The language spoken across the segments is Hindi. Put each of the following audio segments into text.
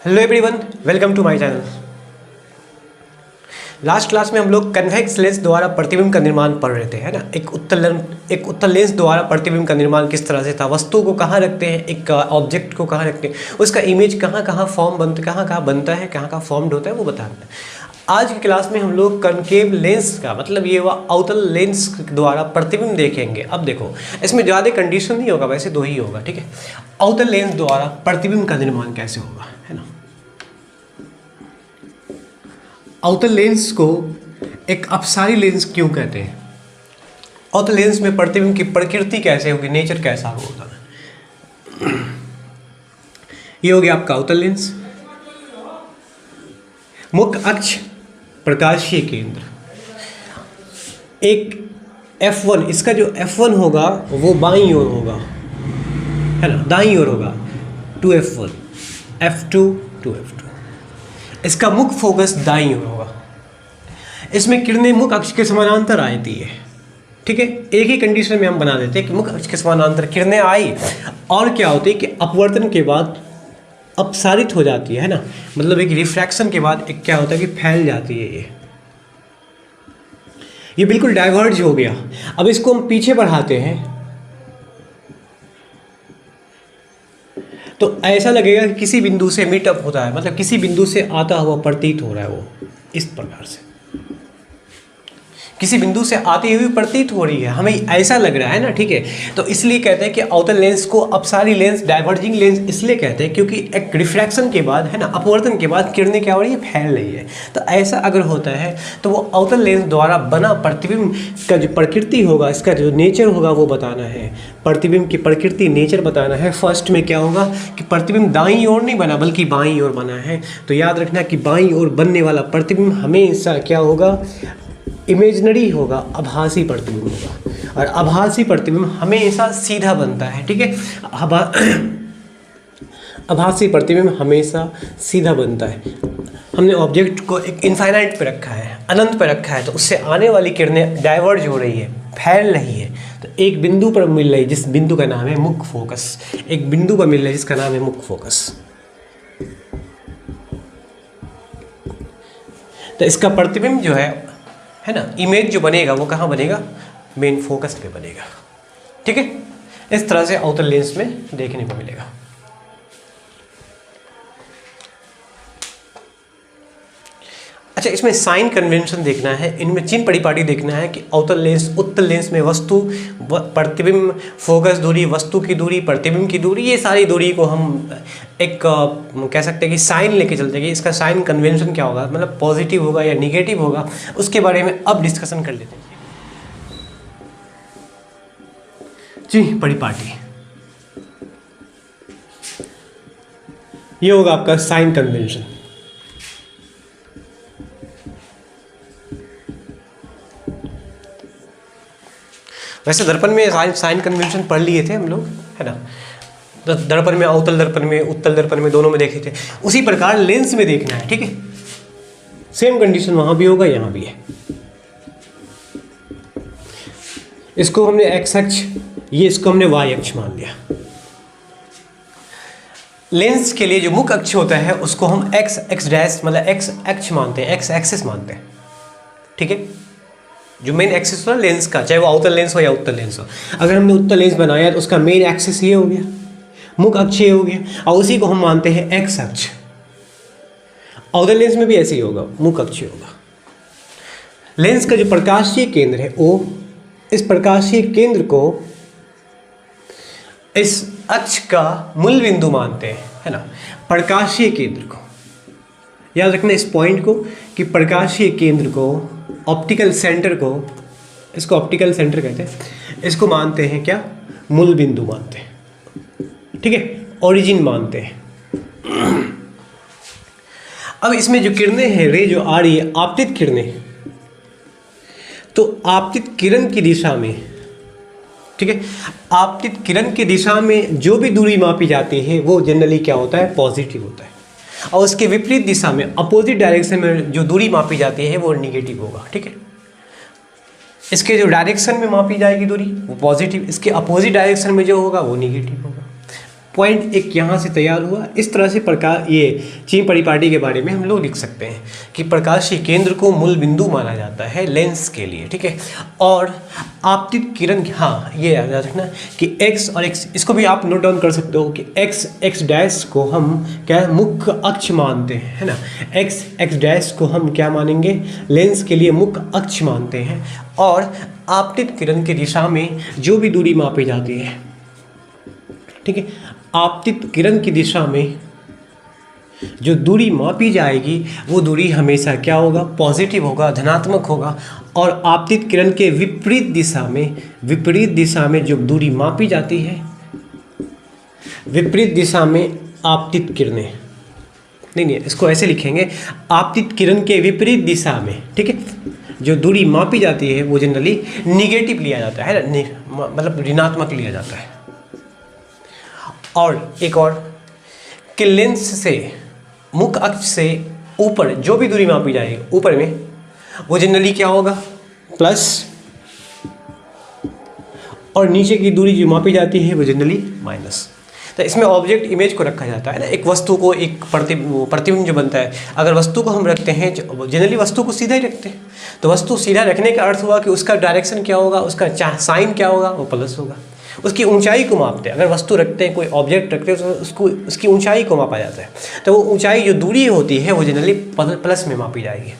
Hello everyone, welcome to my channel. Last class में हम लोग कन्वेक्स लेंस द्वारा प्रतिबिंब का निर्माण पढ़ रहे थे, है ना। एक उत्तल लेंस द्वारा प्रतिबिंब का निर्माण किस तरह से था, वस्तु को कहाँ रखते हैं, एक ऑब्जेक्ट को कहाँ रखते हैं, उसका इमेज कहाँ कहाँ फॉर्म बनता, कहाँ बनता है, कहाँ फॉर्म्ड होता है, वो बताते हैं। आज की क्लास में हम लोग कनकेव लेंस का मतलब ये हुआ अवतल लेंस द्वारा प्रतिबिंब देखेंगे। अब देखो, इसमें ज़्यादा कंडीशन नहीं होगा, वैसे दो ही होगा, ठीक है। अवतल लेंस द्वारा प्रतिबिंब का निर्माण कैसे होगा, है ना। अवतल लेंस को एक अपसारी लेंस क्यों कहते हैं, अवतल लेंस में प्रतिबिंब की प्रकृति कैसे होगी, नेचर कैसा होगा। ये हो गया आपका अवतल लेंस। मुख्य अक्ष, प्रकाशीय केंद्र, एक F1, इसका जो F1 होगा वो बाईं ओर होगा, है ना, दाईं ओर होगा, 2F1, F2, 2F2। इसका मुख्य फोकस दाईं ओर होगा। इसमें किरणें मुख्य अक्ष के समानांतर आती है, ठीक है। एक ही कंडीशन में हम बना देते हैं कि मुख्य अक्ष के समानांतर किरणें आई और क्या होती है कि अपवर्तन के बाद अपसारित हो जाती है ना, मतलब एक रिफ्रैक्शन के बाद एक क्या होता है कि फैल जाती है। ये बिल्कुल डाइवर्ज हो गया। अब इसको हम पीछे बढ़ाते हैं तो ऐसा लगेगा कि किसी बिंदु से मीटअप होता है, मतलब किसी बिंदु से आता हुआ प्रतीत हो रहा है, वो इस प्रकार से किसी बिंदु से आती हुई प्रतीत हो रही है, हमें ऐसा लग रहा है ना, ठीक है। तो इसलिए कहते हैं कि अवतल लेंस को अपसारी लेंस, डाइवर्जिंग लेंस इसलिए कहते हैं क्योंकि एक रिफ्रैक्शन के बाद, है ना, अपवर्तन के बाद किरणें क्या हो रही है, फैल रही है। तो ऐसा अगर होता है तो वो अवतल लेंस द्वारा बना प्रतिबिंब का जो प्रकृति होगा, इसका जो नेचर होगा वो बताना है। प्रतिबिंब की प्रकृति, नेचर बताना है। फर्स्ट में क्या होगा कि प्रतिबिंब दाईं ओर नहीं बना बल्कि बाईं ओर बना है। तो याद रखना कि बाईं ओर बनने वाला प्रतिबिंब हमेशा क्या होगा, इमेजनरी होगा, आभासी प्रतिबिंब होगा। और आभासी प्रतिबिंब हमेशा सीधा बनता है, ठीक है। आभासी प्रतिबिंब हमेशा सीधा बनता है। हमने ऑब्जेक्ट को एक इनफाइनाइट पे रखा है, अनंत पे रखा है, तो उससे आने वाली किरणें डाइवर्ज हो रही है, फैल रही है। तो एक बिंदु पर मिल रही है जिस बिंदु का नाम है मुख्य फोकस, एक बिंदु पर मिल रहा है जिसका नाम है मुख्य फोकस। तो इसका प्रतिबिंब जो है ना, इमेज जो बनेगा वो कहाँ बनेगा, मेन फोकस पे बनेगा, ठीक है। इस तरह से अवतल लेंस में देखने को मिलेगा। अच्छा, इसमें साइन कन्वेंशन देखना है, इनमें चिन्ह परिपाटी देखना है कि अवतल लेंस, उत्तल लेंस में वस्तु, प्रतिबिंब, फोकस दूरी, वस्तु की दूरी, प्रतिबिंब की दूरी, ये सारी दूरी को हम एक कह सकते हैं कि साइन लेके चलते हैं कि इसका साइन कन्वेंशन क्या होगा, मतलब पॉजिटिव होगा या निगेटिव होगा, उसके बारे में अब डिस्कशन कर लेते हैं। चिन्ह परिपाटी, ये होगा आपका साइन कन्वेंशन। वैसे दर्पण में साइन कन्वेंशन पढ़ लिए थे हम लोग, है ना। दर्पण में, अवतल दर्पण में, उत्तल दर्पण में, दोनों में देखे थे। उसी प्रकार लेंस में देखना है, ठीक है। सेम कंडीशन वहां भी होगा, यहां भी है। इसको हमने एक्स अक्ष, ये इसको हमने वाई अक्ष मान लिया। लेंस के लिए जो मुख्य अक्ष होता है उसको हम एक्स डैश मतलब एक्स अक्ष मानते हैं, एक्स एक्सिस मानते हैं, ठीक है। जो मेन एक्सिस हो लेंस का, चाहे वो अवतल लेंस हो या उत्तल लेंस हो। अगर हमने उत्तल लेंस बनाया तो उसका मेन एक्सिस ये हो गया, मुख्य अक्ष ये हो गया, और उसी को हम मानते हैं एक्स अक्ष। अवतल लेंस में भी ऐसे ही होगा, मुख्य अक्ष होगा। लेंस का जो प्रकाशीय केंद्र है वो, इस प्रकाशीय केंद्र को इस अक्ष का मूल बिंदु मानते हैं, है ना। प्रकाशीय केंद्र को याद रखना, इस पॉइंट को, कि प्रकाशीय केंद्र को, ऑप्टिकल सेंटर को, इसको ऑप्टिकल सेंटर कहते हैं, इसको मानते हैं क्या, मूल बिंदु मानते हैं, ठीक है, ओरिजिन मानते हैं। अब इसमें जो किरणें हैं, रे जो आ रही है, आपतित किरणें, तो आपतित किरण की दिशा में, ठीक है, आपतित किरण की दिशा में जो भी दूरी मापी जाती है वो जनरली क्या होता है, पॉजिटिव होता है। और उसके विपरीत दिशा में, अपोजिट डायरेक्शन में जो दूरी मापी जाती है वो निगेटिव होगा, ठीक है। इसके जो डायरेक्शन में मापी जाएगी दूरी वो पॉजिटिव, इसके अपोजिट डायरेक्शन में जो होगा वो निगेटिव होगा। पॉइंट एक यहाँ से तैयार हुआ। इस तरह से प्रकाश ये चीन परिपाटी के बारे में हम लोग लिख सकते हैं कि प्रकाशीय केंद्र को मूल बिंदु माना जाता है लेंस के लिए, ठीक है। और आपतित किरण, हाँ ये याद रखना कि x और x, इसको भी आप नोट डाउन कर सकते हो कि x डैश को हम क्या मुख्य अक्ष मानते हैं, है ना। x डैश को हम क्या मानेंगे, लेंस के लिए मुख्य अक्ष मानते हैं। और आपतित किरण की दिशा में जो भी दूरी मापी जाती है, ठीक है, आपतित किरण की दिशा में जो दूरी मापी जाएगी वो दूरी हमेशा क्या होगा, पॉजिटिव होगा, धनात्मक होगा। और आपतित किरण के विपरीत दिशा में जो दूरी मापी जाती है, विपरीत दिशा में आपतित किरणें, नहीं इसको ऐसे लिखेंगे, आपतित किरण के विपरीत दिशा में, ठीक है, जो दूरी मापी जाती है वो जनरली निगेटिव लिया जाता है ना, मतलब ऋणात्मक लिया जाता है। और एक और कि लेंस से मुख्य अक्ष से ऊपर जो भी दूरी मापी जाएगी ऊपर में, वो जनरली क्या होगा, प्लस, और नीचे की दूरी जो मापी जाती है वो जनरली माइनस। तो इसमें ऑब्जेक्ट इमेज को रखा जाता है ना, एक वस्तु को, एक प्रतिबिंब जो बनता है, अगर वस्तु को हम रखते हैं, जनरली वस्तु को सीधा ही रखते हैं, तो वस्तु सीधा रखने का अर्थ हुआ कि उसका डायरेक्शन क्या होगा, उसका साइन क्या होगा, वो प्लस होगा। उसकी ऊंचाई को मापते हैं, अगर वस्तु रखते हैं, कोई ऑब्जेक्ट रखते हैं तो उसको, उसकी ऊंचाई को मापा जाता है, तो वो ऊंचाई जो दूरी होती है वो जनरली प्लस में मापी जाएगी।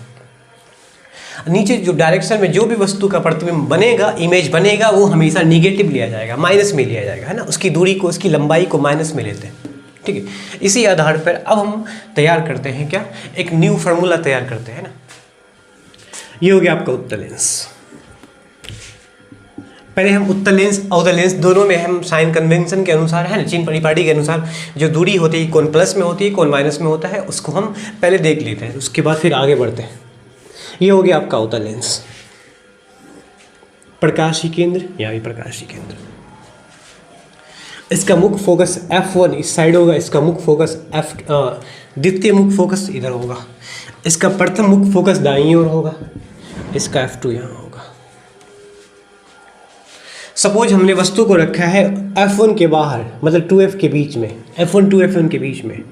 नीचे जो डायरेक्शन में जो भी वस्तु का प्रतिबिंब बनेगा, इमेज बनेगा, वो हमेशा निगेटिव लिया जाएगा, माइनस में लिया जाएगा, है ना। उसकी दूरी को, उसकी लंबाई को माइनस में लेते हैं, ठीक है। इसी आधार पर अब हम तैयार करते हैं क्या, एक न्यू फार्मूला तैयार करते हैं ना। ये हो गया आपका उत्तल लेंस। पहले हम उत्तल लेंस, अवतल लेंस दोनों में हम साइन कन्वेंशन के अनुसार, है ना, चीन परिपाटी के अनुसार जो दूरी होती है, कौन प्लस में होती है, कौन माइनस में होता है, उसको हम पहले देख लेते हैं, उसके बाद फिर आगे बढ़ते हैं। ये हो गया आपका अवतल लेंस। प्रकाशीय केंद्र, यहाँ भी प्रकाशीय केंद्र, इसका मुख्य फोकस F1 इस साइड होगा, इसका मुख्य फोकस द्वितीय मुख्य फोकस इधर होगा, इसका प्रथम मुख्य फोकस दाईं ओर होगा, इसका F2 यहाँ होगा। सपोज हमने वस्तु को रखा है F1 के बाहर, मतलब 2F के बीच में, F1 to F1 के बीच में,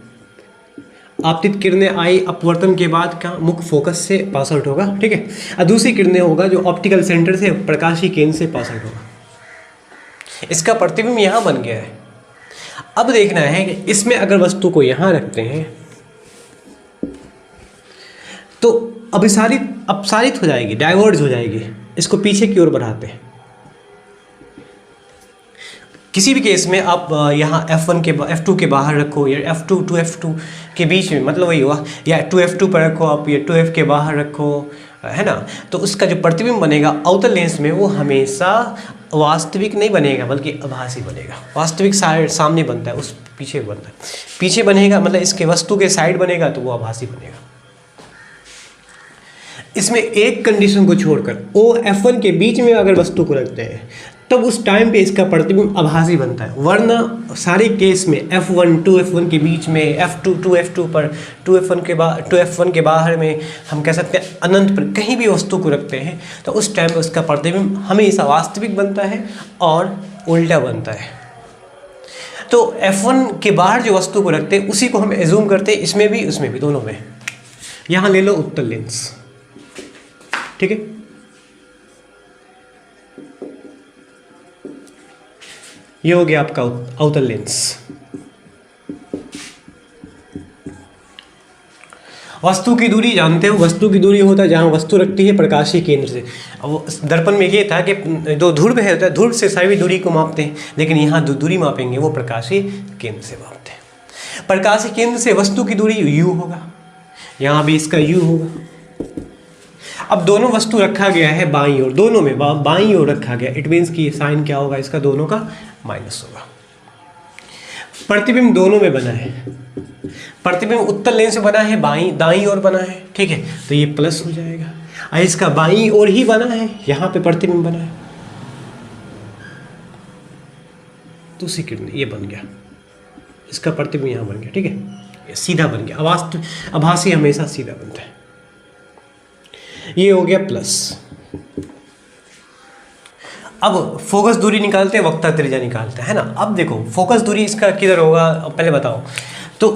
आपतित किरणें आई अपवर्तन के बाद का मुख्य फोकस से पास आउट होगा, ठीक है। और दूसरी किरणें होगा जो ऑप्टिकल सेंटर से, प्रकाशीय केंद्र से पास आउट होगा। इसका प्रतिबिंब यहाँ बन गया है। अब देखना है कि इसमें अगर वस्तु को यहाँ रखते हैं तो अपसारित हो जाएगी, डाइवर्ज हो जाएगी, इसको पीछे की ओर बढ़ाते हैं। किसी भी केस में आप यहाँ F1 के F2 के बाहर रखो, या F2 to F2 के बीच में, मतलब वही हुआ, या 2F2 पर रखो आप, या 2F के बाहर रखो, है ना, तो उसका जो प्रतिबिंब बनेगा अवतल लेंस में वो हमेशा वास्तविक नहीं बनेगा बल्कि आभासी बनेगा। वास्तविक सामने बनता है, उस पीछे बनता है, पीछे बनेगा मतलब इसके वस्तु के साइड बनेगा तो वो आभासी बनेगा। इसमें एक कंडीशन को छोड़कर OF1 के बीच में अगर वस्तु को रखते हैं तब उस टाइम पे इसका प्रतिबिंब आभासी बनता है, वरना सारे केस में F1 2F1 के बीच में, F2 2F2 पर, 2F1 के बाहर में, हम कह सकते हैं अनंत पर कहीं भी वस्तु को रखते हैं तो उस टाइम पे उसका प्रतिबिंब हमेशा वास्तविक बनता है और उल्टा बनता है। तो F1 के बाहर जो वस्तु को रखते हैं उसी को हम एज्यूम करते हैं, इसमें भी उसमें भी, दोनों में। यहाँ ले लो उत्तल लेंस, ठीक है। ये हो गया आपका अवतल लेंस। वस्तु की दूरी जानते हो, वस्तु की दूरी होता है जहाँ वस्तु रखती है प्रकाशीय केंद्र से। अब दर्पण में ये था कि दो ध्रुव है, होता है, ध्रुव से सारी दूरी को मापते हैं, लेकिन यहाँ जो दूरी मापेंगे वो प्रकाशीय केंद्र से मापते हैं। प्रकाशीय केंद्र से वस्तु की दूरी u होगा, यहाँ भी इसका u होगा। अब दोनों वस्तु रखा गया है बाईं ओर, दोनों में बाईं ओर रखा गया, इट मीन्स कि साइन क्या होगा इसका, दोनों का माइनस होगा। प्रतिबिंब दोनों में बना है, प्रतिबिंब उत्तल लेंस से बना है, दाईं ओर बना है, ठीक है, तो ये प्लस हो जाएगा। और इसका बाईं ओर ही बना है, यहाँ पे प्रतिबिंब बना है, तो सेकंड ये बन गया, इसका प्रतिबिंब यहाँ बन गया, ठीक है, ये सीधा बन गया। आभासी हमेशा सीधा बनता है। ये हो गया प्लस। अब फोकस दूरी निकालते हैं, वक्ता त्रिज्या निकालते हैं ना। अब देखो फोकस दूरी इसका किधर होगा पहले बताओ। तो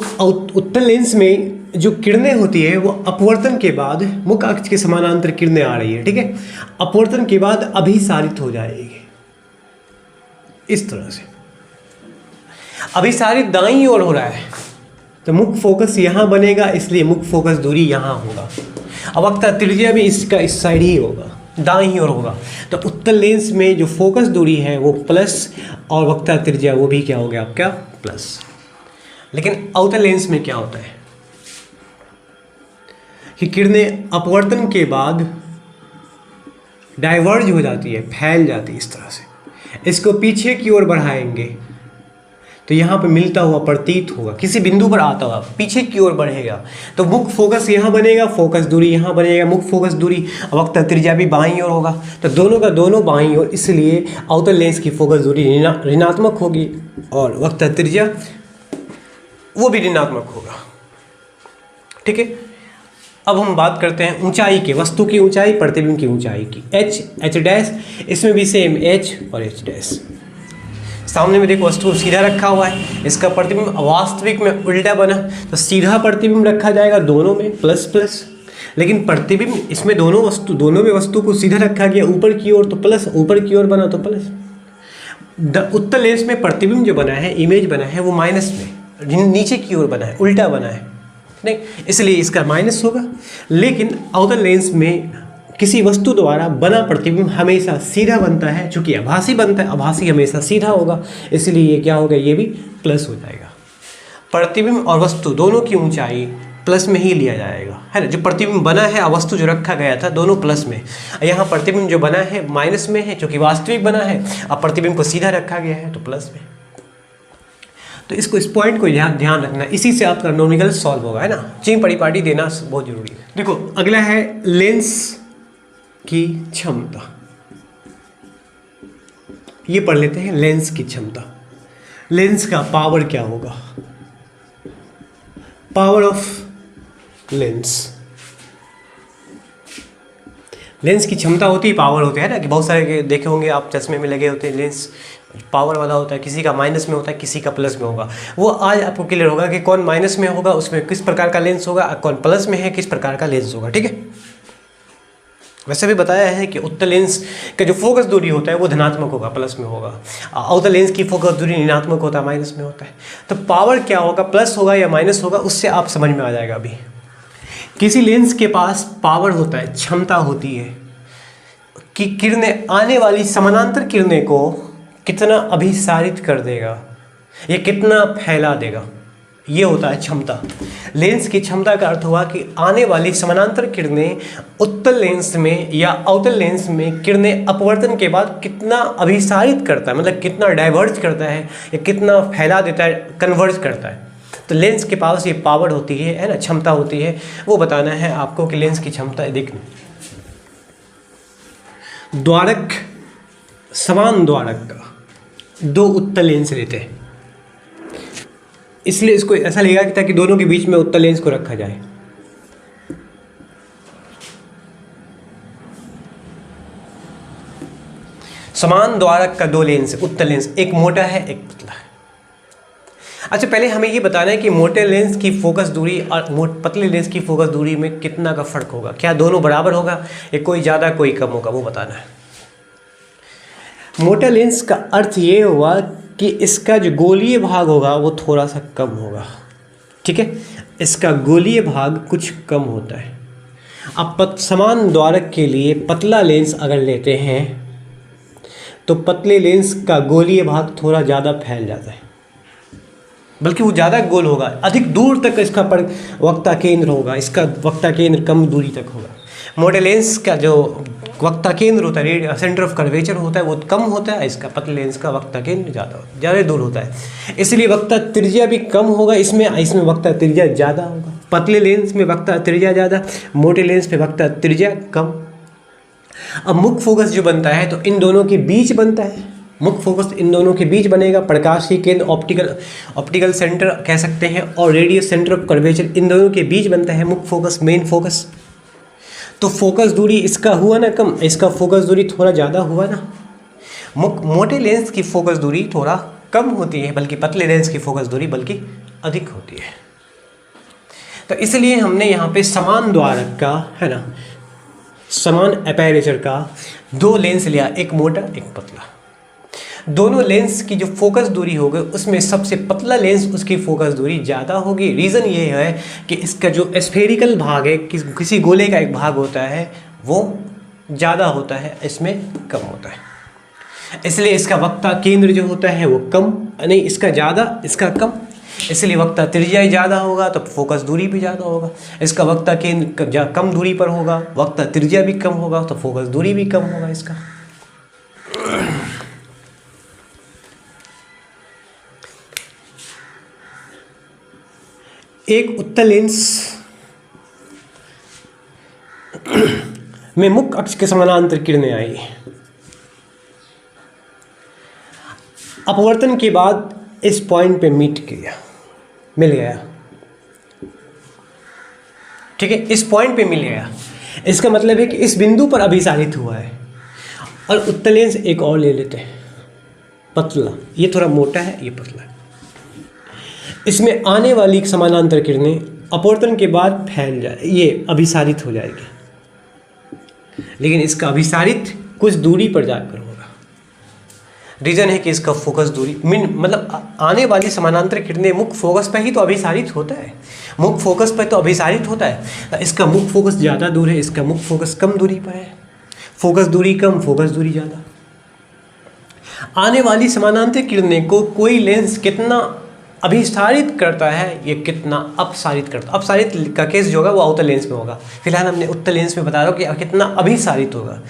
उत्तल लेंस में जो किरणें होती है वो अपवर्तन के बाद मुख्य अक्ष के समानांतर किरणें आ रही है, ठीक है। अपवर्तन के बाद अभिसारित हो जाएगी इस तरह से। अभिसारित दाईं ओर हो रहा है तो मुख्य फोकस यहाँ बनेगा, इसलिए मुख्य फोकस दूरी यहाँ होगा। अब वक्ता त्रिज्या भी इसका इस साइड ही होगा, दाईं ओर होगा। तो उत्तल लेंस में जो फोकस दूरी है वो प्लस और वक्ता त्रिज्या वो भी क्या हो गया आपका प्लस। लेकिन अवतल लेंस में क्या होता है कि किरणें अपवर्तन के बाद डाइवर्ज हो जाती है, फैल जाती है इस तरह से। इसको पीछे की ओर बढ़ाएंगे तो यहाँ पे मिलता हुआ प्रतीत होगा, किसी बिंदु पर आता हुआ पीछे की ओर बढ़ेगा तो मुख्य फोकस यहाँ बनेगा, फोकस दूरी यहाँ बनेगा, मुख्य फोकस दूरी वक्ता त्रिज्या भी बाईं ओर होगा। तो दोनों का दोनों बाईं ओर, इसलिए अवतल लेंस की फोकस दूरी ऋणात्मक होगी और वक्ता त्रिज्या वो भी ऋणात्मक होगा, ठीक है। अब हम बात करते हैं ऊंचाई की, वस्तु की ऊंचाई, प्रतिबिंब की ऊंचाई की। एच डैश, इसमें भी सेम एच और एच डैश। सामने में देखो वस्तु सीधा रखा हुआ है, इसका प्रतिबिंब वास्तविक में उल्टा बना तो सीधा प्रतिबिंब रखा जाएगा दोनों में प्लस प्लस। लेकिन प्रतिबिंब इसमें दोनों में वस्तु को सीधा रखा गया ऊपर की ओर तो प्लस, ऊपर की ओर बना तो प्लस। उत्तल लेंस में प्रतिबिंब जो बना है, इमेज बना है वो माइनस में नीचे की ओर बना है, उल्टा बना है नहीं, इसलिए इसका माइनस होगा। लेकिन अवतल लेंस में किसी वस्तु द्वारा बना प्रतिबिंब हमेशा सीधा बनता है, चूंकि आभासी बनता है, आभासी हमेशा सीधा होगा, इसलिए ये क्या होगा, ये भी प्लस हो जाएगा। प्रतिबिंब और वस्तु दोनों की ऊंचाई प्लस में ही लिया जाएगा, है ना। जो प्रतिबिंब बना है और वस्तु जो रखा गया था दोनों प्लस में, यहाँ प्रतिबिंब जो बना है माइनस में है क्योंकि वास्तविक बना है, अब प्रतिबिंब को सीधा रखा गया है तो प्लस में। तो इसको इस पॉइंट को ध्यान रखना, इसी से आपका नॉमिकल सॉल्व होगा, है ना। चिन्ह परिपाटी देना बहुत जरूरी है। देखो अगला है लेंस की क्षमता, ये पढ़ लेते हैं। लेंस की क्षमता, लेंस का पावर क्या होगा, पावर ऑफ लेंस। लेंस की क्षमता होती है, पावर होती है ना, कि बहुत सारे देखे होंगे आप चश्मे में लगे होते हैं लेंस, पावर वाला होता है, किसी का माइनस में होता है, किसी का प्लस में होगा। वो आज आपको क्लियर होगा कि कौन माइनस में होगा, उसमें किस प्रकार का लेंस होगा, कौन प्लस में है किस प्रकार का लेंस होगा, ठीक है। वैसे भी बताया है कि उत्तल लेंस का जो फोकस दूरी होता है वो धनात्मक होगा, प्लस में होगा। अवतल लेंस की फोकस दूरी ऋणात्मक होता है, माइनस में होता है। तो पावर क्या होगा, प्लस होगा या माइनस होगा, उससे आप समझ में आ जाएगा। अभी किसी लेंस के पास पावर होता है, क्षमता होती है कि किरणें, आने वाली समानांतर किरणें को कितना अभिसारित कर देगा, ये कितना फैला देगा, ये होता है क्षमता। लेंस की क्षमता का अर्थ हुआ कि आने वाली समानांतर किरणें उत्तल लेंस में या अवतल लेंस में किरणें अपवर्तन के बाद कितना अभिसारित करता है, मतलब कितना डाइवर्ज करता है या कितना फैला देता है, कन्वर्ज करता है। तो लेंस के पास ये पावर होती है ना, क्षमता होती है, वो बताना है आपको कि लेंस की क्षमता। देखना, द्वारक, समान द्वारक का दो उत्तल लेंस लेते हैं, इसलिए इसको ऐसा लगेगा कि ताकि दोनों के बीच में उत्तल लेंस को रखा जाए। समान द्वारक का दो लेंस, उत्तल लेंस, एक मोटा है एक पतला है। अच्छा, पहले हमें ये बताना है कि मोटे लेंस की फोकस दूरी और पतले लेंस की फोकस दूरी में कितना का फर्क होगा, क्या दोनों बराबर होगा या कोई ज़्यादा कोई कम होगा, वो बताना है। मोटा लेंस का अर्थ ये हुआ कि इसका जो गोलीय भाग होगा वो थोड़ा सा कम होगा, ठीक है, इसका गोलीय भाग कुछ कम होता है। अब समान द्वारक के लिए पतला लेंस अगर लेते हैं तो पतले लेंस का गोलीय भाग थोड़ा ज़्यादा फैल जाता है, बल्कि वो ज़्यादा गोल होगा, अधिक दूर तक इसका वक्ता केंद्र होगा, इसका वक्ता केंद्र कम दूरी तक होगा। मोटे लेंस का जो वक्ता केंद्र होता है, सेंटर ऑफ कर्वेचर होता है, वो कम होता है, इसका पतले लेंस का वक्ता केंद्र ज़्यादा दूर होता है, इसलिए वक्ता त्रिज्या भी कम होगा। इसमें वक्ता त्रिज्या ज़्यादा होगा। पतले लेंस में वक्ता त्रिज्या ज़्यादा, मोटे लेंस में वक्ता त्रिज्या कम। अब मुख्य फोकस जो बनता है तो इन दोनों के बीच बनता है, मुख्य फोकस इन दोनों के बीच बनेगा। प्रकाशीय केंद्र, ऑप्टिकल सेंटर कह सकते हैं, और रेडियस सेंटर ऑफ कर्वेचर, इन दोनों के बीच बनता है मुख्य फोकस, मेन फोकस। तो फोकस दूरी इसका हुआ ना कम, इसका फोकस दूरी थोड़ा ज़्यादा हुआ ना, मोटे लेंस की फोकस दूरी थोड़ा कम होती है, बल्कि पतले लेंस की फोकस दूरी बल्कि अधिक होती है। तो इसलिए हमने यहाँ पे समान द्वारक का, है ना, समान एपेरेचर का दो लेंस लिया, एक मोटा एक पतला। दोनों लेंस की जो फोकस दूरी होगी उसमें सबसे पतला लेंस उसकी फोकस दूरी ज़्यादा होगी। रीज़न ये है कि इसका जो स्फेरिकल भाग है, किसी गोले का एक भाग होता है, वो ज़्यादा होता है, इसमें कम होता है। इसलिए इसका वक्ता केंद्र जो होता है वो कम, नहीं इसका ज़्यादा इसका कम, इसलिए वक्ता त्रिज्या ज़्यादा होगा तो फोकस दूरी भी ज़्यादा होगा। इसका वक्ता केंद्र कम दूरी पर होगा, वक्ता त्रिज्या भी कम होगा तो फोकस दूरी भी कम होगा इसका। एक उत्तल लेंस में मुख्य अक्ष के समानांतर किरणें आई। अपवर्तन के बाद इस पॉइंट पे मिल गया, ठीक है, इस पॉइंट पे मिल गया। इसका मतलब है कि इस बिंदु पर अभिसारित हुआ है। और उत्तल लेंस एक और ले लेते हैं, पतला, ये थोड़ा मोटा है, ये पतला है। इसमें आने वाली समानांतर किरणें अपवर्तन के बाद फैल जाए, ये अभिसारित हो जाएगी, लेकिन इसका अभिसारित कुछ दूरी पर जाकर होगा। रीजन है कि इसका फोकस दूरी मतलब आने वाली समानांतर किरणें मुख्य फोकस पर ही तो अभिसारित होता है, मुख्य फोकस पर तो अभिसारित होता है। इसका मुख्य फोकस ज़्यादा दूर है, इसका मुख्य फोकस कम दूरी पर है। फोकस दूरी कम, फोकस दूरी ज़्यादा। आने वाली समानांतर किरणें को कोई लेंस कितना अभिसारित करता है, ये कितना अपसारित करता है। अपसारित का केस जो होगा वो अवतल लेंस में होगा। फिलहाल हमने उत्तल लेंस में बता रहा हूँ कि कितना अभिसारित होगा।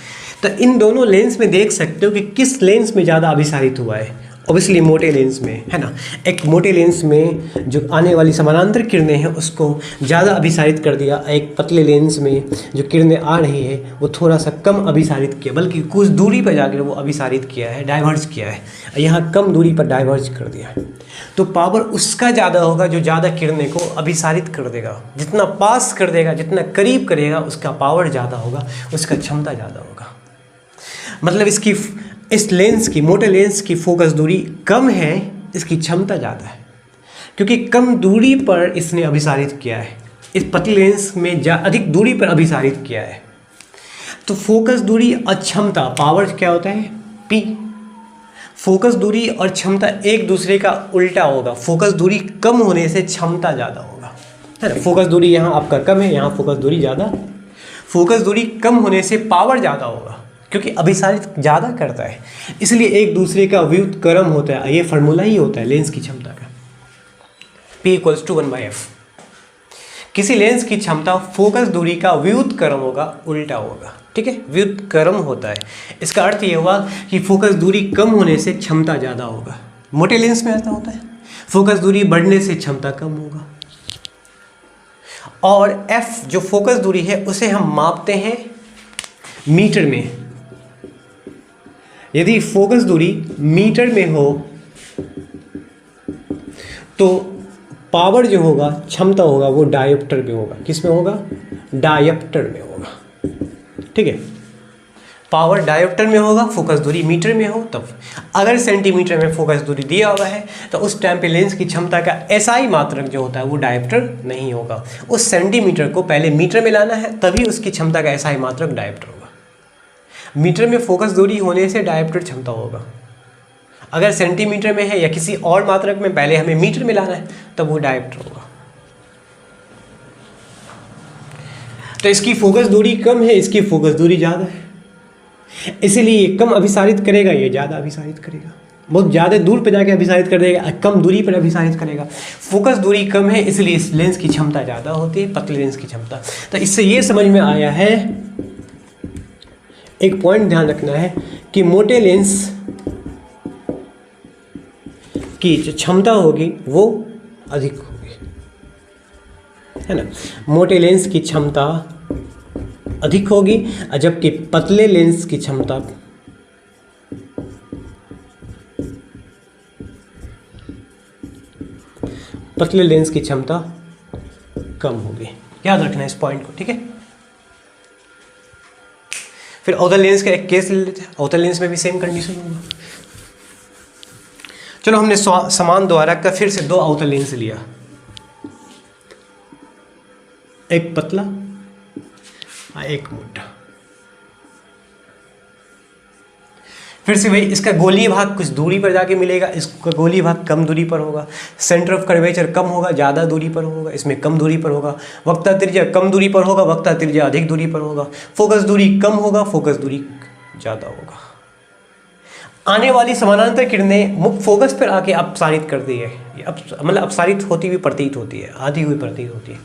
तो इन दोनों लेंस में देख सकते हो कि किस लेंस में ज़्यादा अभिसारित हुआ है। ऑब्वियसली मोटे लेंस में, है ना। एक मोटे लेंस में जो आने वाली समानांतर किरणें हैं उसको ज़्यादा अभिसारित कर दिया, एक पतले लेंस में जो किरणें आ रही है वो थोड़ा सा कम अभिसारित किया, बल्कि कुछ दूरी पर जाकर वो अभिसारित किया है, डाइवर्ज किया है। यहाँ कम दूरी पर डाइवर्ज कर दिया है। तो पावर उसका ज़्यादा होगा जो ज़्यादा किरणें को अभिसारित कर देगा। जितना पास कर देगा, जितना करीब करेगा, उसका पावर ज़्यादा होगा, उसका क्षमता ज़्यादा होगा। मतलब इस लेंस की, मोटे लेंस की फोकस दूरी कम है, इसकी क्षमता ज़्यादा है, क्योंकि कम दूरी पर इसने अभिसारित किया है। इस पतले लेंस में अधिक दूरी पर अभिसारित किया है। तो फोकस दूरी और क्षमता, पावर क्या होता है, P। फोकस दूरी और क्षमता एक दूसरे का उल्टा होगा। फोकस दूरी कम होने से क्षमता ज़्यादा होगा, है ना। फोकस दूरी यहाँ आपका कम है, यहाँ फोकस दूरी ज़्यादा। फोकस दूरी कम होने से पावर ज़्यादा होगा, क्योंकि अभिसारित ज़्यादा करता है, इसलिए एक दूसरे का व्युत्क्रम होता है। ये फार्मूला ही होता है लेंस की क्षमता का, P = 1/f। किसी लेंस की क्षमता फोकस दूरी का व्युत्क्रम होगा, उल्टा होगा, ठीक है, व्युत्क्रम होता है। इसका अर्थ ये हुआ कि फोकस दूरी कम होने से क्षमता ज़्यादा होगा। मोटे लेंस में ऐसा होता है, फोकस दूरी बढ़ने से क्षमता कम होगा। और f जो फोकस दूरी है उसे हम मापते हैं मीटर में। यदि फोकस दूरी मीटर में हो तो पावर जो होगा, क्षमता होगा, वो डायोप्टर में होगा। किस में होगा, डायोप्टर में होगा, ठीक है। पावर डायोप्टर में होगा, फोकस दूरी मीटर में हो तब। अगर सेंटीमीटर में फोकस दूरी दिया हुआ है तो उस टाइम पे लेंस की क्षमता का SI मात्रक जो होता है वो डायोप्टर नहीं होगा। उस सेंटीमीटर को पहले मीटर में लाना है, तभी उसकी क्षमता का SI मात्रक डायोप्टर होगा। मीटर में फोकस दूरी होने से डायोप्टर क्षमता होगा। अगर सेंटीमीटर में है या किसी और मात्रक में, पहले हमें मीटर में लाना है, तब वो डायोप्टर होगा। तो इसकी फोकस दूरी कम है, इसकी फोकस दूरी ज़्यादा है, इसीलिए ये कम अभिसारित करेगा, ये ज़्यादा अभिसारित करेगा। बहुत ज़्यादा दूर पर जाके अभिसारित कर देगा, कम दूरी पर अभिसारित करेगा। फोकस दूरी कम है, इसलिए इस लेंस की क्षमता ज़्यादा होती है, पतले लेंस की क्षमता। तो इससे ये समझ में आया है, एक पॉइंट ध्यान रखना है कि मोटे लेंस की जो क्षमता होगी वो अधिक होगी, है ना। मोटे लेंस की क्षमता अधिक होगी, जबकि पतले लेंस की क्षमता कम होगी। याद रखना इस पॉइंट को, ठीक है। फिर अवतल लेंस का एक केस ले लेते हैं, अवतल लेंस में भी सेम कंडीशन होगा। चलो हमने समान द्वारक का फिर से दो अवतल लेंस लिया, एक पतला एक मोटा। फिर से भाई इसका गोलीय भाग कुछ दूरी पर जाके मिलेगा, इसका गोलीय भाग कम दूरी पर होगा, सेंटर ऑफ कर्वेचर कम होगा, ज़्यादा दूरी पर होगा, इसमें कम दूरी पर होगा, वक्ता त्रिज्या कम दूरी पर होगा, वक्ता त्रिज्या अधिक दूरी पर होगा, फोकस दूरी कम होगा, फोकस दूरी ज़्यादा होगा। आने वाली समानांतर किरणें मुख्य फोकस पर आके अपसारित करती है, मतलब अपसारित होती हुई प्रतीत होती है, आधी हुई प्रतीत होती है।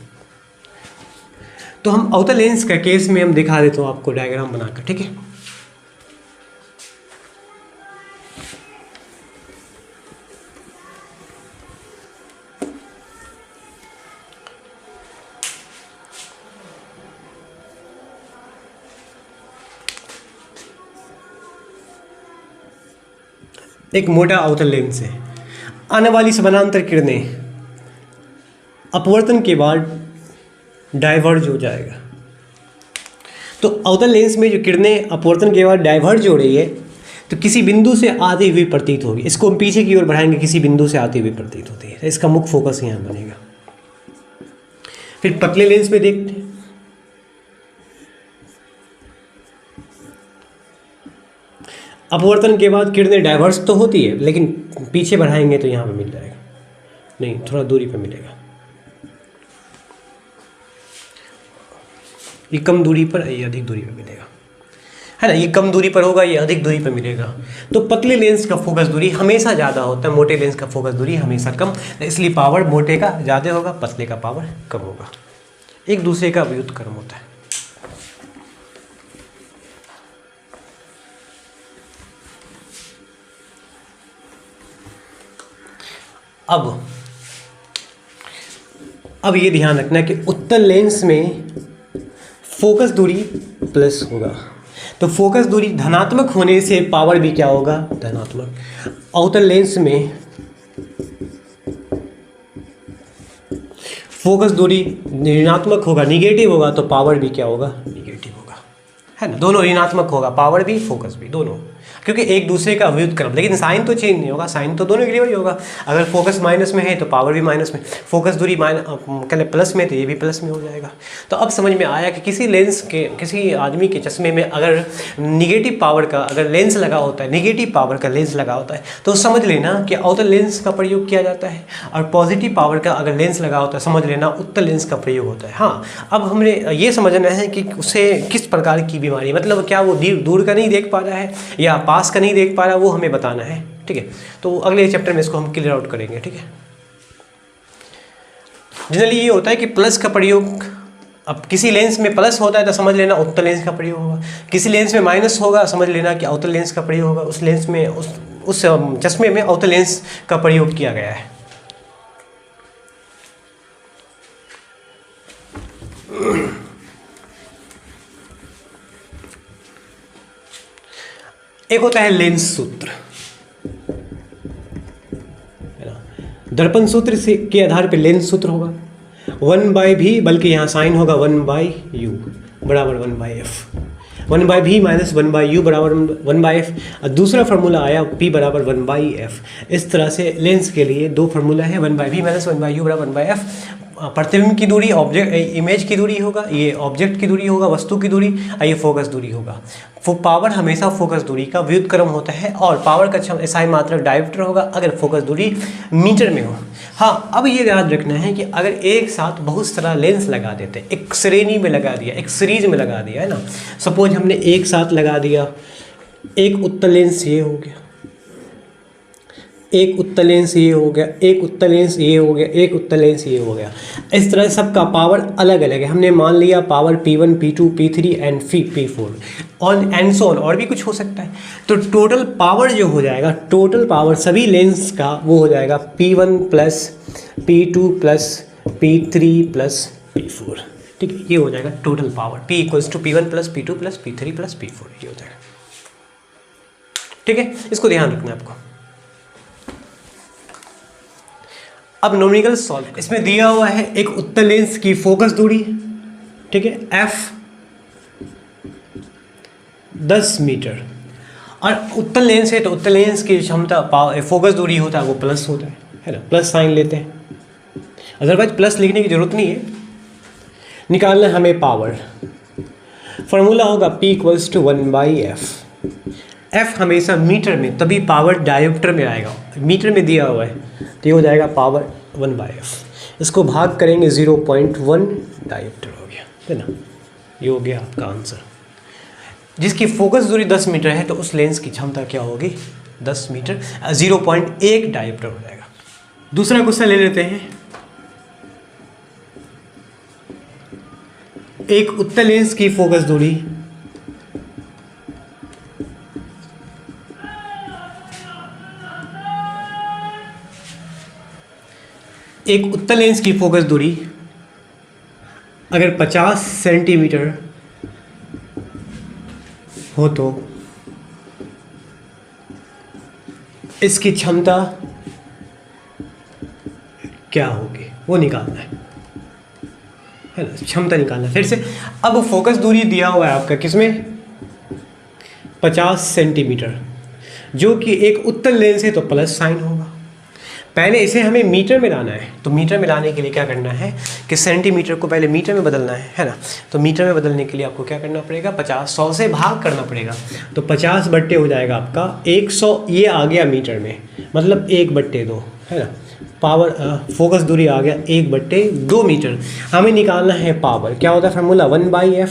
तो हम अवतल लेंस का केस में हम दिखा देता हूँ आपको डायग्राम बनाकर, ठीक है। एक मोटा अवतल लेंस है, आने वाली समानांतर किरणें अपवर्तन के बाद डाइवर्ज हो जाएगा। तो अवतल लेंस में जो किरणें अपवर्तन के बाद डाइवर्ज हो रही है तो किसी बिंदु से आती हुई प्रतीत होगी, इसको हम पीछे की ओर बढ़ाएंगे, किसी बिंदु से आती हुई प्रतीत होती है, इसका मुख्य फोकस यहाँ बनेगा। फिर पतले लेंस में देखते हैं, अपवर्तन के बाद किरणें डाइवर्स तो होती है लेकिन पीछे बढ़ाएंगे तो यहाँ पे मिल जाएगा, नहीं थोड़ा दूरी पे मिलेगा, ये कम दूरी पर, ये अधिक दूरी पे मिलेगा, है ना। ये कम दूरी पर होगा, ये अधिक दूरी पर मिलेगा। तो पतले लेंस का फोकस दूरी हमेशा ज़्यादा होता है, मोटे लेंस का फोकस दूरी हमेशा कम, इसलिए पावर मोटे का ज़्यादा होगा, पतले का पावर कम होगा, एक दूसरे का व्युत्क्रम होता है। अब ये ध्यान रखना कि उत्तल लेंस में फोकस दूरी प्लस होगा, तो फोकस दूरी धनात्मक होने से पावर भी क्या होगा, धनात्मक। अवतल लेंस में फोकस दूरी ऋणात्मक होगा, निगेटिव होगा, तो पावर भी क्या होगा, निगेटिव होगा, है ना। दोनों ऋणात्मक होगा, पावर भी फोकस भी दोनों, क्योंकि एक दूसरे का व्युत्क्रम, लेकिन साइन तो चेंज नहीं होगा, साइन तो दोनों के लिए वही होगा। अगर फोकस माइनस में है तो पावर भी माइनस में, फोकस दूरी प्लस में तो ये भी प्लस में हो जाएगा। तो अब समझ में आया कि किसी लेंस के, किसी आदमी के चश्मे में अगर निगेटिव पावर का अगर लेंस लगा होता है, निगेटिव पावर का लेंस लगा होता है, तो समझ लेना कि अवतल लेंस का प्रयोग किया जाता है, और पॉजिटिव पावर का अगर लेंस लगा होता है समझ लेना उत्तल लेंस का प्रयोग होता है। हाँ, अब हमने ये समझना है कि उसे किस प्रकार की बीमारी, मतलब क्या वो दूर का नहीं देख पा रहा है या पास का नहीं देख पा रहा, वो हमें बताना है, ठीक है। तो अगले चैप्टर में इसको हम क्लियर आउट करेंगे, ठीक है। जनरली ये होता है कि प्लस का प्रयोग, अब किसी लेंस में प्लस होता है तो समझ लेना उत्तल लेंस का प्रयोग होगा, किसी लेंस में माइनस होगा समझ लेना कि अवतल लेंस का प्रयोग होगा, उस लेंस में उस चश्मे में अवतल लेंस का प्रयोग किया गया है। एक होता है लेंस सूत्र, दर्पण सूत्र से के आधार पे लेंस सूत्र होगा 1/v, बल्कि यहाँ साइन होगा 1/u बराबर 1/f, 1/v माइनस 1/u बराबर 1/f। दूसरा फार्मूला आया p बराबर 1/f। इस तरह से लेंस के लिए दो फार्मूला है, 1/v माइनस 1/u बराबर 1/f। प्रतिबिंब की दूरी ऑब्जेक्ट इमेज की दूरी होगा, ये ऑब्जेक्ट की दूरी होगा, वस्तु की दूरी, ये फोकस दूरी होगा। पावर हमेशा फोकस दूरी का व्युत्क्रम होता है, और पावर का एसआई मात्रक डायोमीटर होगा अगर फोकस दूरी मीटर में हो। हाँ, अब ये याद रखना है कि अगर एक साथ बहुत सारा लेंस लगा देते, एक श्रेणी में लगा दिया, एक सीरीज में लगा दिया, है ना। सपोज हमने एक साथ लगा दिया, एक उत्तल लेंस ये हो गया, एक उत्तल लेंस ये हो गया, एक उत्तल लेंस ये हो गया, एक उत्तल लेंस ये हो गया। इस तरह सबका पावर अलग अलग है। हमने मान लिया power P1, P2, P3 and P4 और एंड सो ऑन, और भी कुछ हो सकता है। तो टोटल पावर जो हो जाएगा, टोटल पावर सभी लेंस का वो हो जाएगा P1 plus P2 plus P3 plus P4, ठीक है। ये हो जाएगा total power, P equals to P1 plus P2 plus P3 plus P4, ये हो जाएगा, ठीक है। इसको ध्यान रखना है आपको। अब न्यूमेरिकल सॉल्व, इसमें दिया हुआ है एक उत्तल लेंस की फोकस दूरी, ठीक है, f 10 मीटर। और उत्तल लेंस है तो उत्तल लेंस की क्षमता फोकस दूरी होता है वो प्लस होता है ना, प्लस साइन लेते हैं, अदरवाइज प्लस लिखने की जरूरत नहीं है। निकालना है हमें पावर, फॉर्मूला होगा P = 1/f। f हमेशा मीटर में, तभी पावर डायोप्टर में आएगा, मीटर में दिया हुआ है तो ये हो जाएगा पावर 1/f। इसको भाग करेंगे 0.1 डायोप्टर हो गया, है ना, ये हो गया आपका आंसर। जिसकी फोकस दूरी 10 मीटर है तो उस लेंस की क्षमता क्या होगी, 10 मीटर, 0.1 डायोप्टर हो जाएगा। दूसरा क्वेश्चन ले लेते हैं। एक उत्तल लेंस की फोकस दूरी अगर 50 सेंटीमीटर हो तो इसकी क्षमता क्या होगी वो निकालना है ना, क्षमता निकालना है। फिर से अब फोकस दूरी दिया हुआ है आपका किसमें, 50 सेंटीमीटर, जो कि एक उत्तल लेंस है तो प्लस साइन होगा। पहले इसे हमें मीटर में लाना है, तो मीटर में लाने के लिए क्या करना है कि सेंटीमीटर को पहले मीटर में बदलना है ना। तो मीटर में बदलने के लिए आपको क्या करना पड़ेगा, 100 से भाग करना पड़ेगा। तो 50 बट्टे हो जाएगा आपका 100, ये आ गया मीटर में, मतलब 1/2 है ना। पावर फोकस दूरी आ गया 1/2 मीटर। हमें निकालना है पावर, क्या होता है फार्मूला 1/f।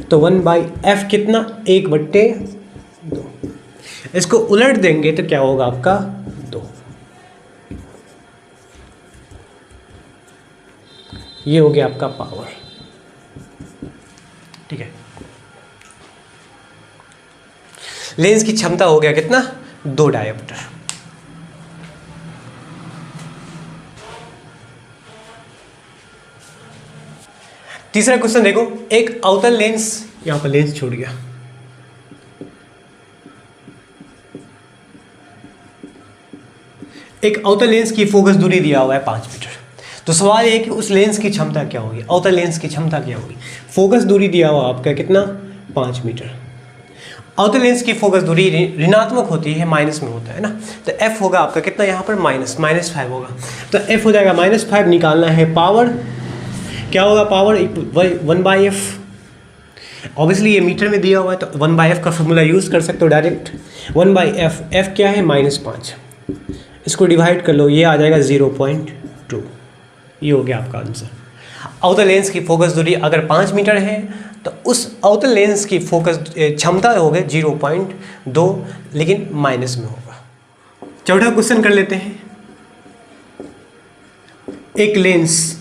तो 1/f कितना, 1/2। इसको उलट देंगे तो क्या होगा आपका 2। ये हो गया आपका पावर, ठीक है। लेंस की क्षमता हो गया कितना, 2 डायोप्टर। तीसरा क्वेश्चन देखो, एक अवतल लेंस, यहां पर लेंस छूट गया, एक अवतल लेंस की फोकस दूरी दिया हुआ है 5 मीटर। तो सवाल ये है कि उस लेंस की क्षमता क्या होगी, अवतल लेंस की क्षमता क्या होगी। फोकस दूरी दिया हुआ आपका कितना, 5 मीटर। अवतल लेंस की फोकस दूरी ऋणात्मक होती है, माइनस में होता है ना। तो f होगा आपका कितना, यहाँ पर -5 होगा। तो f हो जाएगा -5। निकालना है पावर, क्या होगा पावर, 1/f। ऑब्वियसली ये मीटर में दिया हुआ है तो 1/f का फॉर्मूला यूज़ कर सकते हो डायरेक्ट। 1/f, f क्या है, -5। इसको डिवाइड कर लो, ये आ जाएगा 0.2। ये हो गया आपका आंसर। अवतल लेंस की फोकस दूरी अगर 5 मीटर है तो उस अवतल लेंस की फोकस क्षमता हो गई 0.2, लेकिन माइनस में होगा। चौथा क्वेश्चन कर लेते हैं। एक लेंस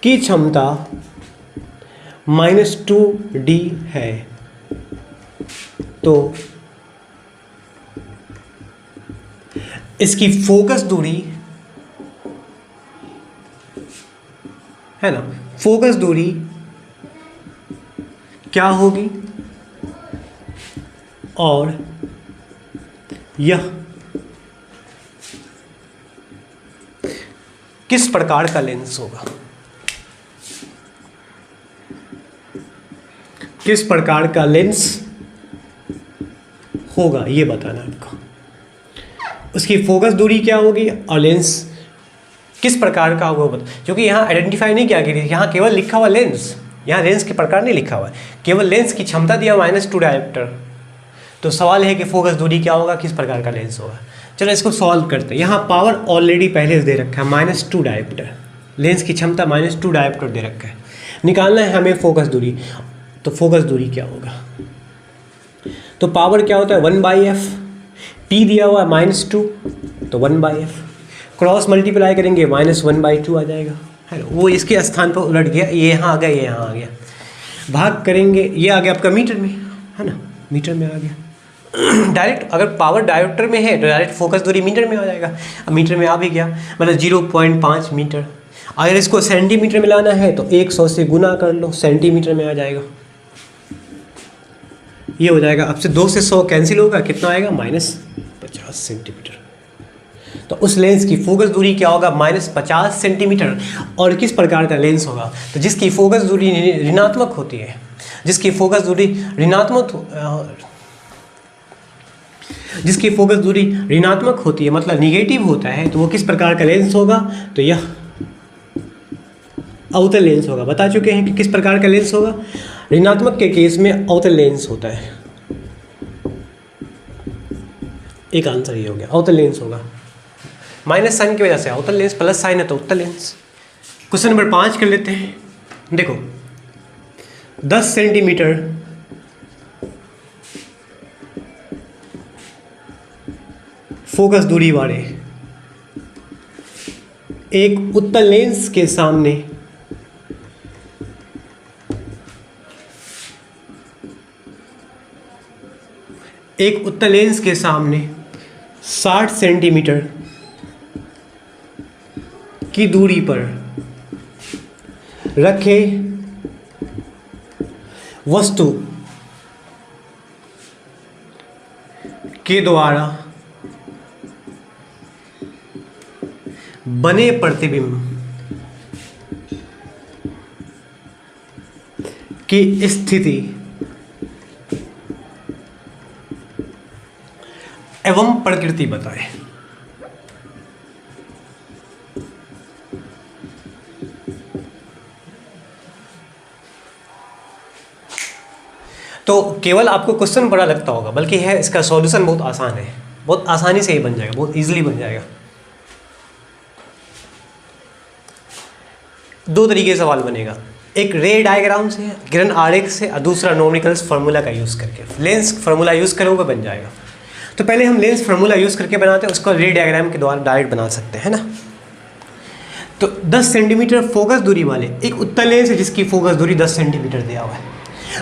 की क्षमता -2D है तो इसकी फोकस दूरी है ना, फोकस दूरी क्या होगी, और यह किस प्रकार का लेंस होगा, किस प्रकार का लेंस होगा ये बताना है आपको। उसकी फोकस दूरी क्या होगी और लेंस किस प्रकार का होगा बता, क्योंकि यहाँ आइडेंटिफाई नहीं किया गया, यहाँ केवल लिखा हुआ लेंस, यहाँ लेंस के प्रकार नहीं लिखा हुआ है, केवल लेंस की क्षमता दिया -2 डायोप्टर। तो सवाल है कि फोकस दूरी क्या होगा, किस प्रकार का लेंस होगा। चलो इसको सॉल्व करते हैं। यहाँ पावर ऑलरेडी पहले से दे रखा है -2 डायोप्टर, लेंस की क्षमता -2 डायोप्टर दे रखा है। निकालना है हमें फोकस दूरी, तो फोकस दूरी क्या होगा, तो पावर क्या होता है 1/f, p दिया हुआ है -2 तो 1/f, क्रॉस मल्टीप्लाई करेंगे -1/2 आ जाएगा, है ना। वो इसके स्थान पर उलट गया, ये यहाँ आ गया, ये यहाँ आ गया, भाग करेंगे, ये आ गया आपका मीटर में, है ना, मीटर में आ गया। डायरेक्ट अगर पावर डायोप्टर में है तो डायरेक्ट फोकस दूरी मीटर में आ जाएगा। अब मीटर में आ भी गया, मतलब 0.5 मीटर। अगर इसको सेंटीमीटर में लाना है तो 100 से गुना कर लो, सेंटीमीटर में आ जाएगा। ये हो जाएगा, अब से 2 से 100 कैंसिल होगा, कितना आएगा -50 सेंटीमीटर। तो उस लेंस की फोकस दूरी क्या होगा, -50 सेंटीमीटर। और किस प्रकार का लेंस होगा, तो जिसकी फोकस दूरी ऋणात्मक होती है, जिसकी फोकस दूरी ऋणात्मक होती है, मतलब निगेटिव होता है, तो वो किस प्रकार का लेंस होगा? तो यह अवतल लेंस होगा। बता चुके हैं कि किस प्रकार का लेंस होगा। ऋणात्मक के केस में अवतल लेंस होता है। एक आंसर ये हो गया, अवतल लेंस होगा। माइनस साइन की वजह से अवतल लेंस, प्लस साइन है तो उत्तल लेंस। क्वेश्चन नंबर 5 कर लेते हैं। देखो 10 सेंटीमीटर फोकस दूरी वाले एक उत्तल लेंस के सामने एक उत्तल लेंस के सामने 60 सेंटीमीटर की दूरी पर रखे वस्तु के द्वारा बने प्रतिबिंब की स्थिति एवं प्रकृति बताएं। तो केवल आपको क्वेश्चन बड़ा लगता होगा, बल्कि है इसका सॉल्यूशन बहुत आसान है, बहुत आसानी से ही बन जाएगा, बहुत इजीली बन जाएगा। दो तरीके से सवाल बनेगा, एक रे डायग्राम से, किरण आरेख से, और दूसरा न्यूमेरिकल्स फार्मूला का यूज़ करके। लेंस फार्मूला यूज़ करोगे बन जाएगा। तो पहले हम लेंस फार्मूला यूज़ करके बनाते हैं, उसको रे डायग्राम के द्वारा डायरेक्ट बना सकते हैं ना। तो 10 सेंटीमीटर फोकस दूरी वाले एक उत्तल लेंस है जिसकी फोकस दूरी 10 सेंटीमीटर दिया हुआ है,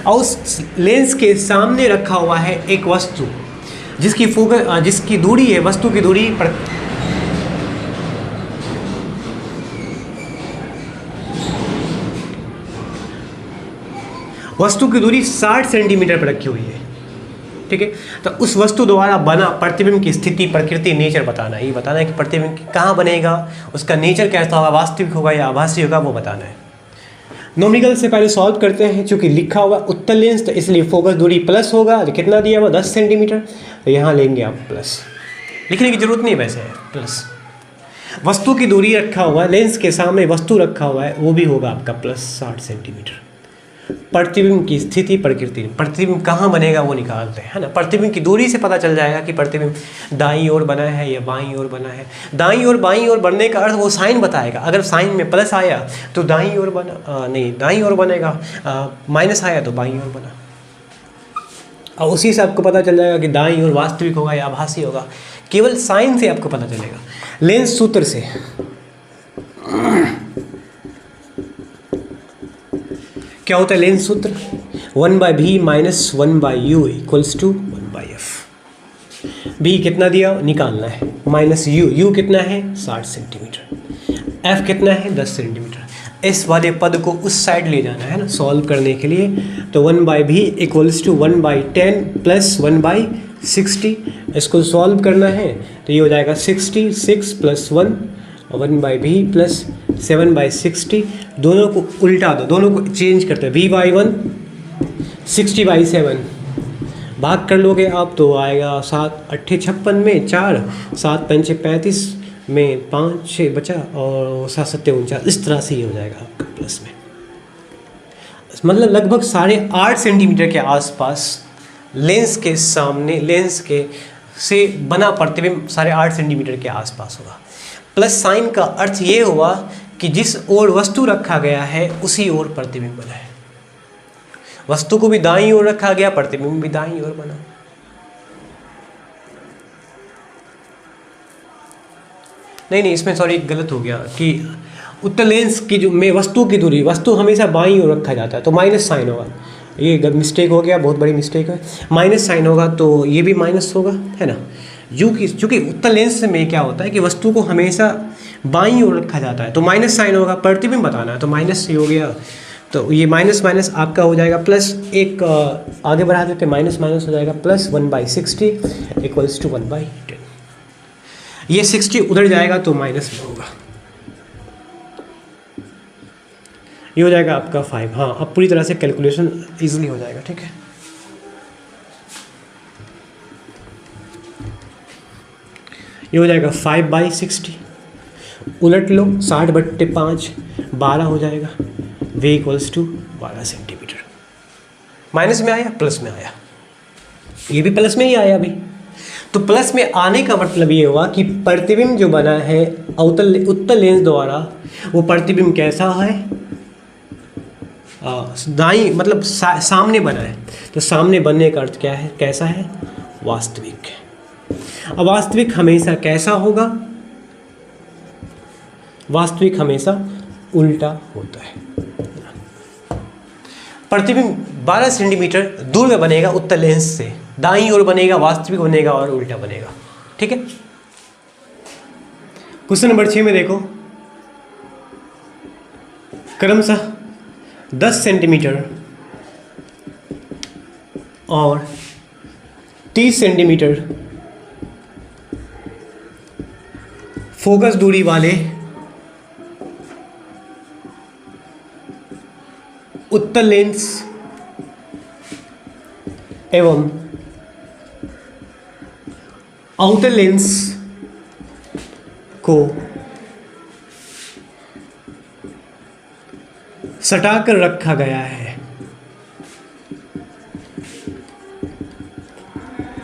और उस लेंस के सामने रखा हुआ है एक वस्तु जिसकी दूरी है, वस्तु की दूरी पर वस्तु की दूरी 60 सेंटीमीटर पर रखी हुई है। ठीक है, तो उस वस्तु द्वारा बना प्रतिबिंब की स्थिति, प्रकृति, नेचर बताना है। ये बताना है कि प्रतिबिंब कहाँ बनेगा, उसका नेचर कैसा होगा, वास्तविक होगा या आभासी होगा, वो बताना है। न्यूमेरिकल से पहले सॉल्व करते हैं। चूंकि लिखा हुआ उत्तल लेंस तो इसलिए फोकस दूरी प्लस होगा। कितना दिया हुआ 10 सेंटीमीटर, तो यहाँ लेंगे आप प्लस। लिखने की जरूरत नहीं है वैसे, है प्लस। वस्तु की दूरी रखा हुआ है, लेंस के सामने वस्तु रखा हुआ है, वो भी होगा आपका प्लस 60 सेंटीमीटर। प्रतिबिंब की स्थिति, प्रकृति, प्रतिबिंब कहाँ बनेगा वो निकालते हैं, है ना। प्रतिबिंब की दूरी से पता चल जाएगा कि प्रतिबिंब दाईं ओर बना है या बाईं ओर बना है। दाईं ओर बाईं ओर बनने का अर्थ वो साइन बताएगा। अगर साइन में प्लस आया तो दाईं ओर बना, नहीं दाईं ओर बनेगा, माइनस आया तो बाईं ओर बना। और उसी से आपको पता चल जाएगा कि दाईं ओर वास्तविक होगा या आभासी होगा। केवल साइन से आपको पता चलेगा। लेंस सूत्र से क्या होता है लेंस सूत्र? 1/v minus 1/u equals to 1/f। v कितना दिया निकालना है, माइनस u कितना है 60 सेंटीमीटर, f कितना है 10 सेंटीमीटर। इस वाले पद को उस साइड ले जाना है ना सॉल्व करने के लिए। तो 1/v इक्वल्स टू 1/10 प्लस 1/60। इसको सॉल्व करना है तो ये हो जाएगा 66 प्लस 1 1/v प्लस 7/60। दोनों को उल्टा दो, दोनों को चेंज करते हैं। v/1 60/7 भाग कर लोगे आप तो आएगा 7 8 56 में 4, 7 5 35 में 5 6 बचा और 7 7 49। इस तरह से ही हो जाएगा आपका प्लस में। मतलब लगभग 8.5 सेंटीमीटर के आसपास लेंस के सामने, लेंस के से बना प्रतिबिंब 8.5 सेंटीमीटर के आसपास होगा। प्लस साइन का अर्थ ये हुआ कि जिस ओर वस्तु रखा गया है उसी ओर प्रतिबिंब बना है। वस्तु को भी दाईं ओर रखा गया, प्रतिबिंब भी दाईं ओर बना। नहीं इसमें सॉरी गलत हो गया कि उत्तल लेंस की जो में वस्तु की दूरी, वस्तु हमेशा बाईं ओर रखा जाता है तो माइनस साइन होगा। ये मिस्टेक हो गया, बहुत बड़ी मिस्टेक है। माइनस साइन होगा तो ये भी माइनस होगा, है ना। चूँकि उत्तल लेंस में क्या होता है कि वस्तु को हमेशा बाईं ओर रखा जाता है तो माइनस साइन होगा। प्रतिबिंब बताना है तो माइनस से हो गया, तो ये माइनस माइनस आपका हो जाएगा प्लस। एक आगे बढ़ा देते माइनस माइनस हो जाएगा प्लस 1/60 इक्वल्स टू 1/10। ये 60 उधर जाएगा तो माइनस में होगा। ये हो जाएगा आपका 5। हाँ, अब पूरी तरह से कैलकुलेशन इजीली हो जाएगा। ठीक है, ये हो जाएगा 5/60, उलट लो 60/5, 12 हो जाएगा। v equals to 12 centimetre. Minus में आया, प्लस में आया, ये भी प्लस में ही आया अभी। तो प्लस में आने का मतलब ये हुआ कि प्रतिबिंब जो बना है उत्तल लेंस द्वारा, वो प्रतिबिंब कैसा है, दाई मतलब सामने बना है। तो सामने बनने का अर्थ क्या है, कैसा है, वास्तविक है। अब वास्तविक हमेशा कैसा होगा, वास्तविक हमेशा उल्टा होता है। प्रतिबिंब 12 सेंटीमीटर दूर में बनेगा उत्तल लेंस से, दाईं ओर बनेगा, वास्तविक बनेगा और उल्टा बनेगा। ठीक है, क्वेश्चन नंबर 6 में देखो, क्रमशः 10 सेंटीमीटर और 30 सेंटीमीटर फोकस दूरी वाले उत्तल लेंस एवं आउटर लेंस को सटाकर रखा गया है,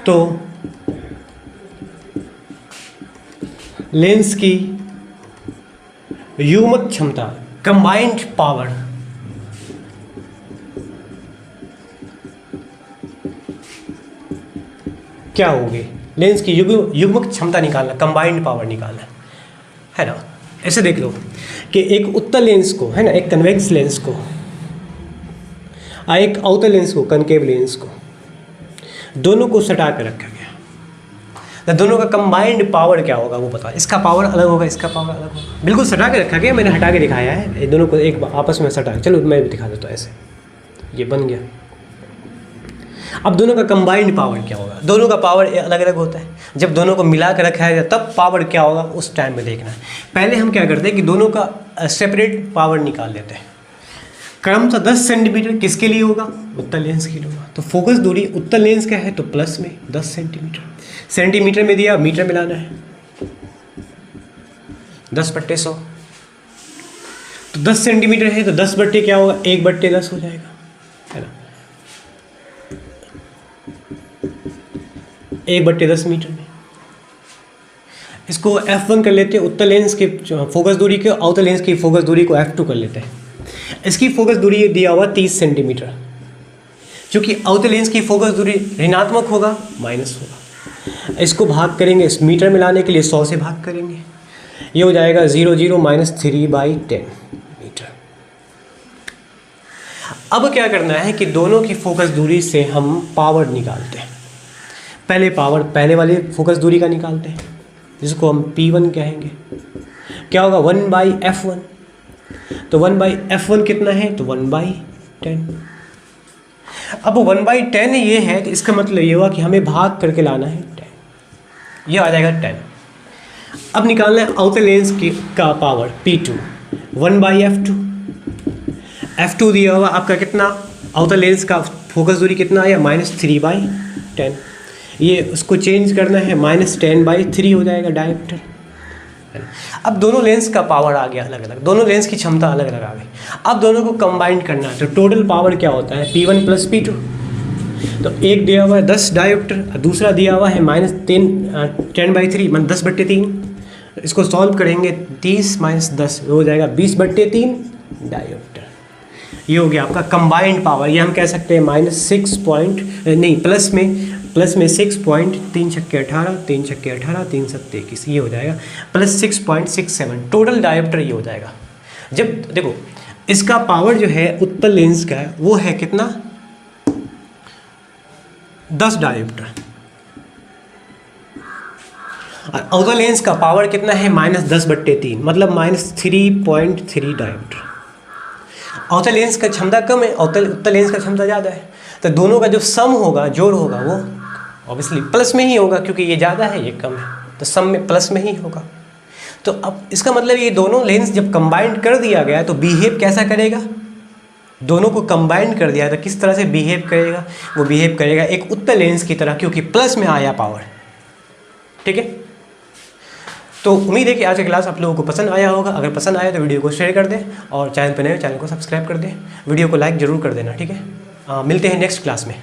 तो लेंस की युग्मक क्षमता, कंबाइंड पावर, क्या होगी, लेंस की युग्मक क्षमता निकालना, कंबाइंड पावर निकालना है ना। ऐसे देख लो कि एक उत्तल लेंस को, है ना, एक कन्वेक्स लेंस को, एक आउटर लेंस को, कनकेव लेंस को, दोनों को सटा कर रखा गया। तो दोनों का कंबाइंड पावर क्या होगा वो बता। इसका पावर अलग होगा, इसका पावर अलग होगा, बिल्कुल सटा के रखा गया, मैंने हटा के दिखाया है। दोनों को एक आपस में सटा, चलो मैं भी दिखा देता हूँ। ऐसे ये बन गया। अब दोनों का कंबाइंड पावर क्या होगा, दोनों का पावर अलग अलग होता है। जब दोनों को मिला कर रखा है तब पावर क्या होगा उस टाइम में देखना है। पहले हम क्या करते हैं कि दोनों का सेपरेट पावर निकाल लेते हैं। क्रमशः 10 सेंटीमीटर किसके लिए होगा, उत्तल लेंस के लिए होगा। तो फोकस दूरी उत्तल लेंस का है तो प्लस में 10 सेंटीमीटर, सेंटीमीटर में दिया, मीटर में लाना है, 10/100। तो 10 सेंटीमीटर है तो 10 बट्टे क्या होगा, 1/10 हो जाएगा, है ना, 1/10 मीटर में। इसको F1 कर लेते हैं, उत्तल लेंस के फोकस दूरी के, आउटर लेंस की फोकस दूरी को F2 कर लेते हैं। इसकी फोकस दूरी दिया हुआ 30 सेंटीमीटर, क्योंकि आउटर लेंस की फोकस दूरी ऋणात्मक होगा, माइनस होगा। इसको भाग करेंगे, इस मीटर में लाने के लिए 100 से भाग करेंगे, ये हो जाएगा 0 0 -3/10 मीटर। अब क्या करना है कि दोनों की फोकस दूरी से हम पावर निकालते हैं। पहले पावर पहले वाले फोकस दूरी का निकालते हैं, जिसको हम P1 कहेंगे। क्या होगा, 1/F1। तो 1/F1 कितना है, तो 1/10। अब 1/10 ये है तो इसका मतलब ये हुआ कि हमें भाग करके लाना है 10, ये आ जाएगा 10। अब निकालना है आउटर लेंस की का पावर P2, 1/F2। F2 दिया हुआ आपका कितना, आउटर लेंस का फोकस दूरी कितना आया, -3/10। ये उसको चेंज करना है, -10/3 हो जाएगा डायोप्टर। अब दोनों लेंस का पावर आ गया अलग अलग, दोनों लेंस की क्षमता अलग अलग आ गई। अब दोनों को कंबाइन करना है, तो टोटल पावर क्या होता है, P1 + P2। तो एक दिया हुआ है 10 डायोप्टर, दूसरा दिया हुआ है -10/3 मतलब 10/3। इसको सॉल्व करेंगे, 30 - 10 हो जाएगा 20/3 डायोप्टर। ये हो गया आपका कंबाइंड पावर। ये हम कह सकते हैं प्लस में 6 पॉइंट 3 छक्के 18, 3 छक्के 18, 3 7 21, ये हो जाएगा +6.67 टोटल डायोप्टर ये हो जाएगा। जब देखो इसका पावर जो है उत्तल लेंस का है वो है कितना, 10 डायोप्टर, और आउटर लेंस का पावर कितना है, -10/3 मतलब -3.3 डायोप्टर। आउटर लेंस का क्षमता कम है, उत्तल लेंस का क्षमता ज़्यादा है। तो दोनों का जो सम होगा, जोड़ होगा, वो ऑब्वियसली प्लस में ही होगा, क्योंकि ये ज़्यादा है ये कम है, तो सम में प्लस में ही होगा। तो अब इसका मतलब ये दोनों लेंस जब कंबाइंड कर दिया गया तो बिहेव कैसा करेगा, दोनों को कंबाइन कर दिया तो किस तरह से बिहेव करेगा, वो बिहेव करेगा एक उत्तल लेंस की तरह, क्योंकि प्लस में आया पावर। ठीक है, तो उम्मीद है कि आज का क्लास आप लोगों को पसंद आया होगा। अगर पसंद आया तो वीडियो को शेयर कर दें और चैनल पर नए चैनल को सब्सक्राइब कर दें, वीडियो को लाइक ज़रूर कर देना। ठीक है, मिलते हैं नेक्स्ट क्लास में।